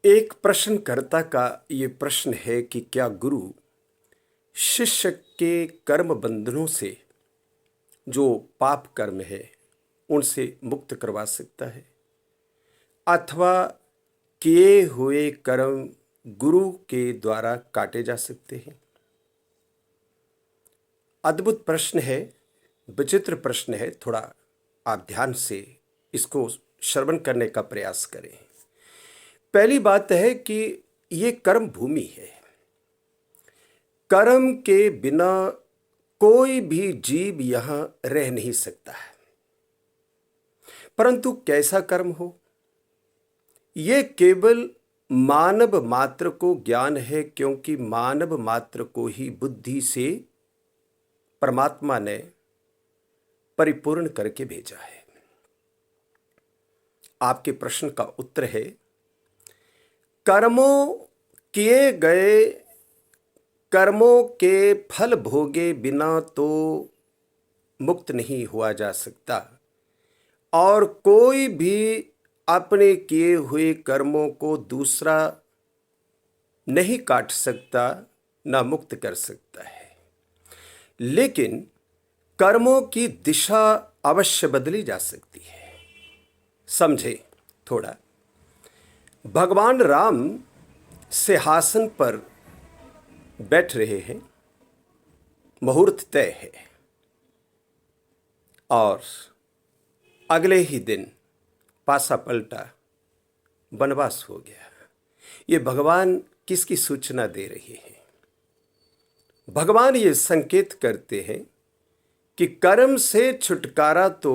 एक प्रश्नकर्ता का ये प्रश्न है कि क्या गुरु शिष्य के कर्म बंधनों से जो पाप कर्म है उनसे मुक्त करवा सकता है अथवा किए हुए कर्म गुरु के द्वारा काटे जा सकते हैं। अद्भुत प्रश्न है, विचित्र प्रश्न है। थोड़ा आप ध्यान से इसको श्रवण करने का प्रयास करें। पहली बात है कि ये कर्म भूमि है। कर्म के बिना कोई भी जीव यहां रह नहीं सकता है। परंतु कैसा कर्म हो, ये केवल मानव मात्र को ज्ञान है, क्योंकि मानव मात्र को ही बुद्धि से परमात्मा ने परिपूर्ण करके भेजा है। आपके प्रश्न का उत्तर है, कर्मों किए गए कर्मों के फल भोगे बिना तो मुक्त नहीं हुआ जा सकता, और कोई भी अपने किए हुए कर्मों को दूसरा नहीं काट सकता, ना मुक्त कर सकता है। लेकिन कर्मों की दिशा अवश्य बदली जा सकती है। समझे थोड़ा। भगवान राम सिंहासन पर बैठ रहे हैं, मुहूर्त तय है, और अगले ही दिन पासा पलटा, वनवास हो गया। ये भगवान किसकी सूचना दे रहे हैं? भगवान ये संकेत करते हैं कि कर्म से छुटकारा तो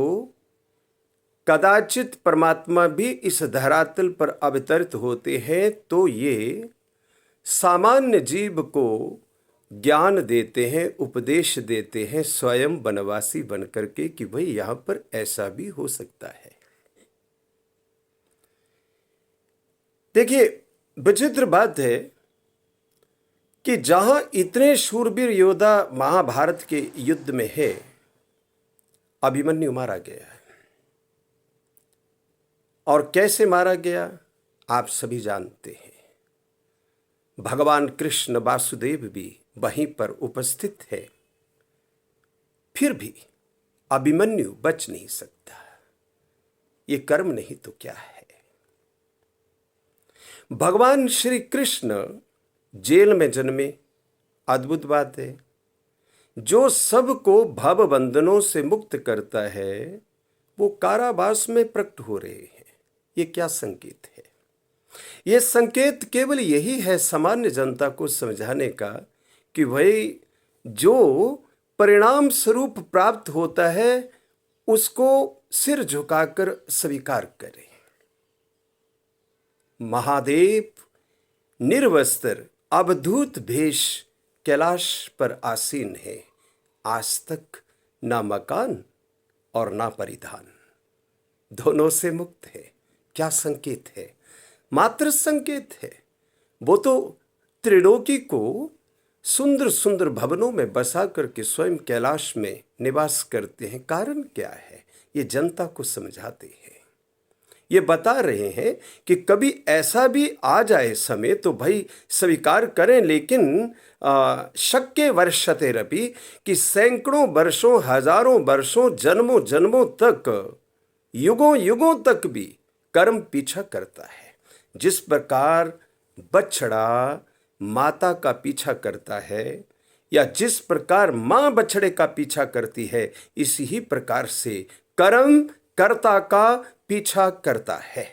कदाचित परमात्मा भी इस धरातल पर अवतरित होते हैं, तो ये सामान्य जीव को ज्ञान देते हैं, उपदेश देते हैं, स्वयं वनवासी बनकर के, कि भाई यहां पर ऐसा भी हो सकता है। देखिए, विचित्र बात है कि जहां इतने शूरवीर योद्धा महाभारत के युद्ध में है, अभिमन्यु मारा गया है। और कैसे मारा गया आप सभी जानते हैं। भगवान कृष्ण वासुदेव भी वहीं पर उपस्थित है, फिर भी अभिमन्यु बच नहीं सकता। ये कर्म नहीं तो क्या है? भगवान श्री कृष्ण जेल में जन्मे, अद्भुत बात है। जो सबको भव बंधनों से मुक्त करता है, वो कारावास में प्रकट हो रहे हैं। ये क्या संकेत है? ये संकेत केवल यही है सामान्य जनता को समझाने का कि भाई जो परिणाम स्वरूप प्राप्त होता है उसको सिर झुकाकर स्वीकार करें। महादेव निर्वस्त्र अवधूत भेष कैलाश पर आसीन है, आज तक ना मकान और ना परिधान, दोनों से मुक्त है। क्या संकेत है? मात्र संकेत है। वो तो त्रिलोकी को सुंदर सुंदर भवनों में बसा करके स्वयं कैलाश में निवास करते हैं। कारण क्या है? ये जनता को समझाते हैं। ये बता रहे हैं कि कभी ऐसा भी आ जाए समय तो भाई स्वीकार करें, लेकिन शक्य वर्षते रपि, कि सैकड़ों वर्षों, हजारों वर्षों, जन्मों जन्मों तक, युगों युगों तक भी कर्म पीछा करता है। जिस प्रकार बछड़ा माता का पीछा करता है, या जिस प्रकार मां बछड़े का पीछा करती है, इसी ही प्रकार से कर्म कर्ता का पीछा करता है।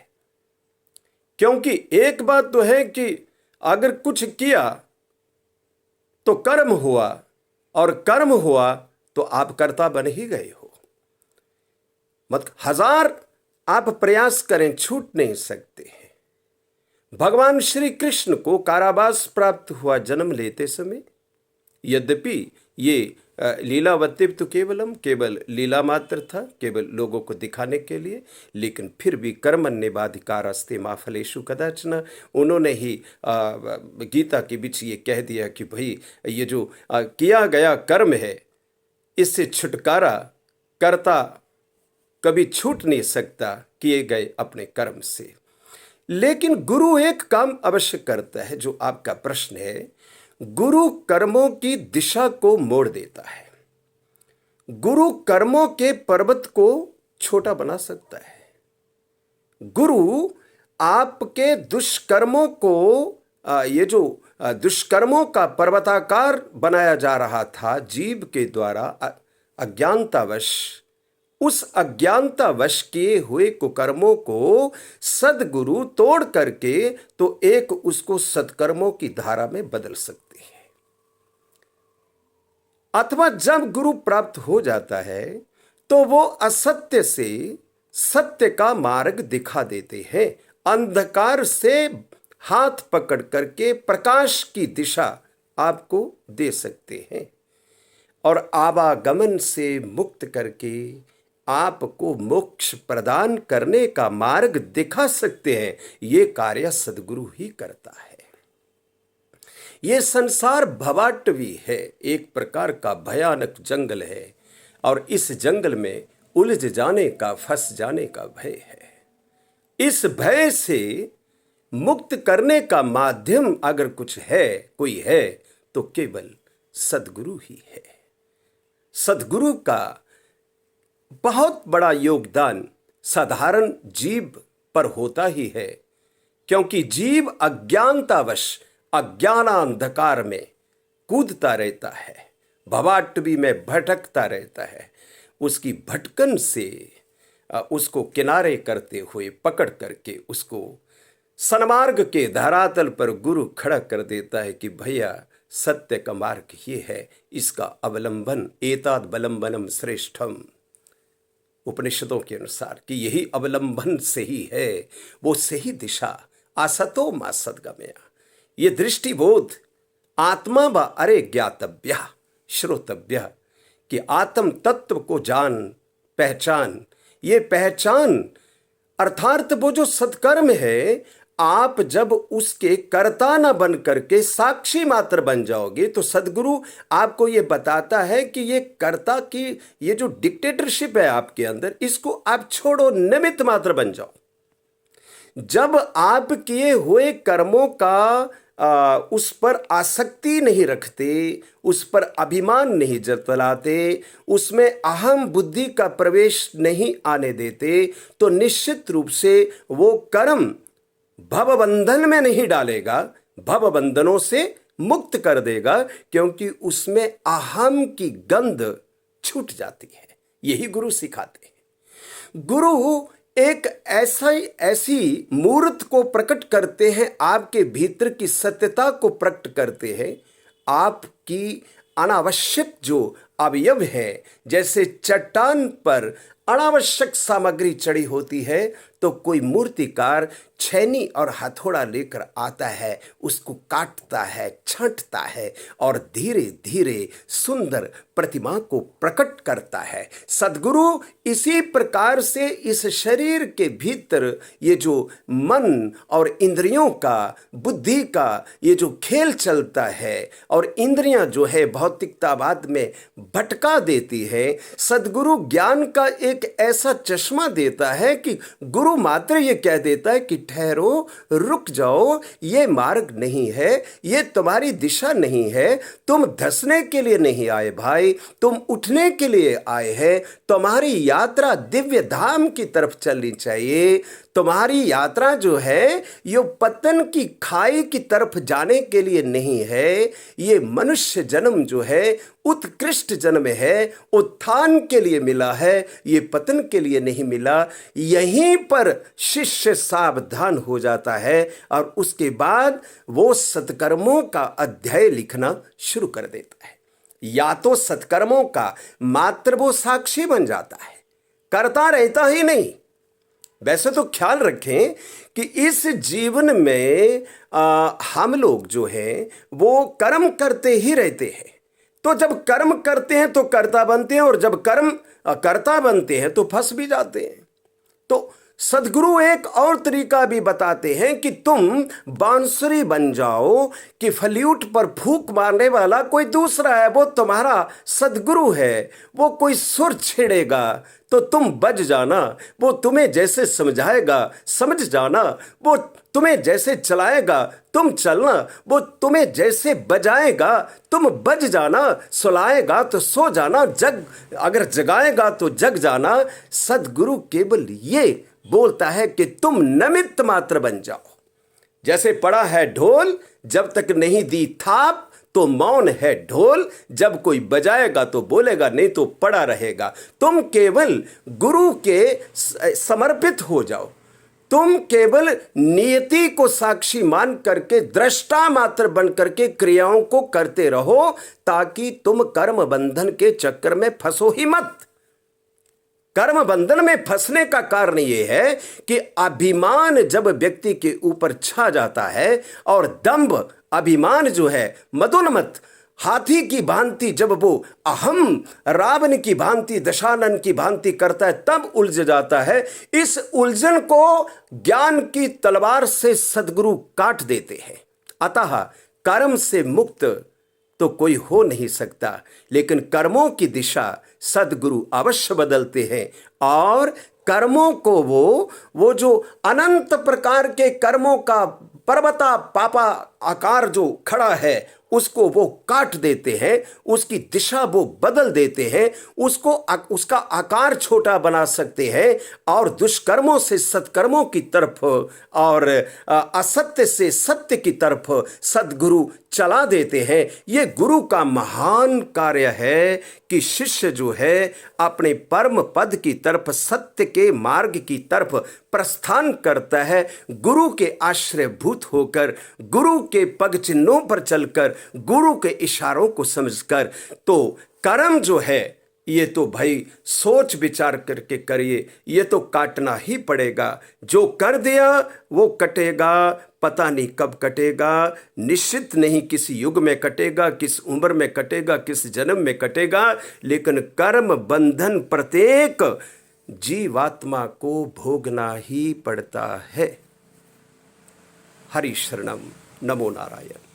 क्योंकि एक बात तो है कि अगर कुछ किया तो कर्म हुआ, और कर्म हुआ तो आप कर्ता बन ही गए हो। मत हजार आप प्रयास करें, छूट नहीं सकते हैं। भगवान श्री कृष्ण को कारावास प्राप्त हुआ जन्म लेते समय। यद्यपि ये लीलावत्तिव तो केवल लीला मात्र था, केवल लोगों को दिखाने के लिए, लेकिन फिर भी कर्मण्येवाधिकारस्ते मा फलेषु कदाचन, उन्होंने ही गीता के बीच ये कह दिया कि भाई ये जो किया गया कर्म है, इससे छुटकारा कर्ता कभी छूट नहीं सकता किए गए अपने कर्म से। लेकिन गुरु एक काम अवश्य करता है, जो आपका प्रश्न है। गुरु कर्मों की दिशा को मोड़ देता है। गुरु कर्मों के पर्वत को छोटा बना सकता है। गुरु आपके दुष्कर्मों को ये जो दुष्कर्मों का पर्वताकार बनाया जा रहा था जीव के द्वारा अज्ञानतावश, उस अज्ञानतावश किए हुए कुकर्मों को सदगुरु तोड़ करके तो एक उसको सत्कर्मों की धारा में बदल सकते हैं। अथवा जब गुरु प्राप्त हो जाता है तो वो असत्य से सत्य का मार्ग दिखा देते हैं। अंधकार से हाथ पकड़ करके प्रकाश की दिशा आपको दे सकते हैं और आवागमन से मुक्त करके आपको मोक्ष प्रदान करने का मार्ग दिखा सकते हैं। ये कार्य सदगुरु ही करता है। ये संसार भवाटवी है, एक प्रकार का भयानक जंगल है और इस जंगल में उलझ जाने का, फंस जाने का भय है। इस भय से मुक्त करने का माध्यम अगर कुछ है, कोई है, तो केवल सदगुरु ही है। सदगुरु का बहुत बड़ा योगदान साधारण जीव पर होता ही है, क्योंकि जीव अज्ञानतावश अज्ञानांधकार में कूदता रहता है, भवाटवी में भटकता रहता है। उसकी भटकन से उसको किनारे करते हुए पकड़ करके उसको सन्मार्ग के धरातल पर गुरु खड़ा कर देता है कि भैया सत्य का मार्ग ये है, इसका अवलंबन एताद बलंबनम श्रेष्ठम, उपनिषदों के अनुसार कि यही अवलंबन सही है, वो सही दिशा। असतो मा सद्गमया, ये दृष्टिबोध आत्मा व अरे ज्ञातव्य श्रोतव्य, कि आत्म तत्व को जान पहचान। ये पहचान अर्थात वो जो सत्कर्म है, आप जब उसके कर्ता न बन करके साक्षी मात्र बन जाओगे तो सदगुरु आपको ये बताता है कि ये कर्ता की ये जो डिक्टेटरशिप है आपके अंदर, इसको आप छोड़ो, निमित्त मात्र बन जाओ। जब आप किए हुए कर्मों का उस पर आसक्ति नहीं रखते, उस पर अभिमान नहीं जतलाते, उसमें अहम बुद्धि का प्रवेश नहीं आने देते, तो निश्चित रूप से वो कर्म भवबंधन में नहीं डालेगा, भवबंधनों से मुक्त कर देगा, क्योंकि उसमें अहम की गंध छूट जाती है। यही गुरु सिखाते हैं। गुरु एक ऐसी मूर्त को प्रकट करते हैं, आपके भीतर की सत्यता को प्रकट करते हैं। आपकी अनावश्यक जो अवयव है, जैसे चट्टान पर अनावश्यक सामग्री चढ़ी होती है तो कोई मूर्तिकार छैनी और हथौड़ा लेकर आता है, उसको काटता है, छांटता है और धीरे धीरे सुंदर प्रतिमा को प्रकट करता है। सद्गुरु इसी प्रकार से इस शरीर के भीतर ये जो मन और इंद्रियों का, बुद्धि का ये जो खेल चलता है और इंद्रियां जो है भौतिकतावाद में भटका देती है, सद्गुरु ज्ञान का एक ऐसा चश्मा देता है कि गुरु मात्र ये कह देता है कि ठहरो, रुक जाओ, ये मार्ग नहीं है, ये तुम्हारी दिशा नहीं है, तुम धंसने के लिए नहीं आए भाई, तुम उठने के लिए आए हैं। तुम्हारी यात्रा दिव्य धाम की तरफ चलनी चाहिए। तुम्हारी यात्रा जो है ये पतन की खाई की तरफ जाने के लिए नहीं है। ये मनुष्य जन्म जो है उत्कृष्ट जन्म है, उत्थान के लिए मिला है, ये पतन के लिए नहीं मिला। यहीं पर शिष्य सावधान हो जाता है और उसके बाद वो सत्कर्मों का अध्याय लिखना शुरू कर देता है। या तो सत्कर्मों का मात्र वो साक्षी बन जाता है, करता रहता ही नहीं। वैसे तो ख्याल रखें कि इस जीवन में हम लोग जो हैं वो कर्म करते ही रहते हैं। तो जब कर्म करते हैं तो कर्ता बनते हैं और जब कर्म कर्ता बनते हैं तो फंस भी जाते हैं। तो सदगुरु एक और तरीका भी बताते हैं कि तुम बांसुरी बन जाओ, कि फ्लूट पर फूंक मारने वाला कोई दूसरा है, वो तुम्हारा सदगुरु है। वो कोई सुर छेड़ेगा तो तुम बज जाना, वो तुम्हें जैसे समझाएगा समझ जाना, वो तुम्हें जैसे चलाएगा तुम चलना, वो तुम्हें जैसे बजाएगा तुम बज जाना, सुलाएगा तो सो जाना, अगर जगाएगा तो जग जाना। सदगुरु केवल ये बोलता है कि तुम निमित्त मात्र बन जाओ। जैसे पड़ा है ढोल, जब तक नहीं दी थाप तो मौन है ढोल, जब कोई बजाएगा तो बोलेगा, नहीं तो पड़ा रहेगा। तुम केवल गुरु के समर्पित हो जाओ, तुम केवल नियति को साक्षी मान करके दृष्टा मात्र बन करके क्रियाओं को करते रहो, ताकि तुम कर्म बंधन के चक्कर में फंसो ही मत। कर्म बंधन में फंसने का कारण यह है कि अभिमान जब व्यक्ति के ऊपर छा जाता है, और दंभ अभिमान जो है मदोन्मत्त हाथी की भांति जब वो अहम रावण की भांति दशानन की भांति करता है, तब उलझ जाता है। इस उलझन को ज्ञान की तलवार से सदगुरु काट देते हैं। अतः कर्म से मुक्त तो कोई हो नहीं सकता, लेकिन कर्मों की दिशा सदगुरु अवश्य बदलते हैं, और कर्मों को वो जो अनंत प्रकार के कर्मों का पर्वता पापा आकार जो खड़ा है उसको वो काट देते हैं, उसकी दिशा वो बदल देते हैं, उसका आकार छोटा बना सकते हैं, और दुष्कर्मों से सत्कर्मों की तरफ और असत्य से सत्य की तरफ सदगुरु चला देते हैं। ये गुरु का महान कार्य है कि शिष्य जो है अपने परम पद की तरफ, सत्य के मार्ग की तरफ प्रस्थान करता है, गुरु के आश्रयभूत होकर, गुरु के पग चिन्हों पर चलकर, गुरु के इशारों को समझकर। तो कर्म जो है ये तो भाई सोच विचार करके करिए, ये तो काटना ही पड़ेगा। जो कर दिया वो कटेगा, पता नहीं कब कटेगा, निश्चित नहीं किस युग में कटेगा, किस उम्र में कटेगा, किस जन्म में कटेगा, लेकिन कर्म बंधन प्रत्येक जीवात्मा को भोगना ही पड़ता है। हरि शरणम, नमो नारायण।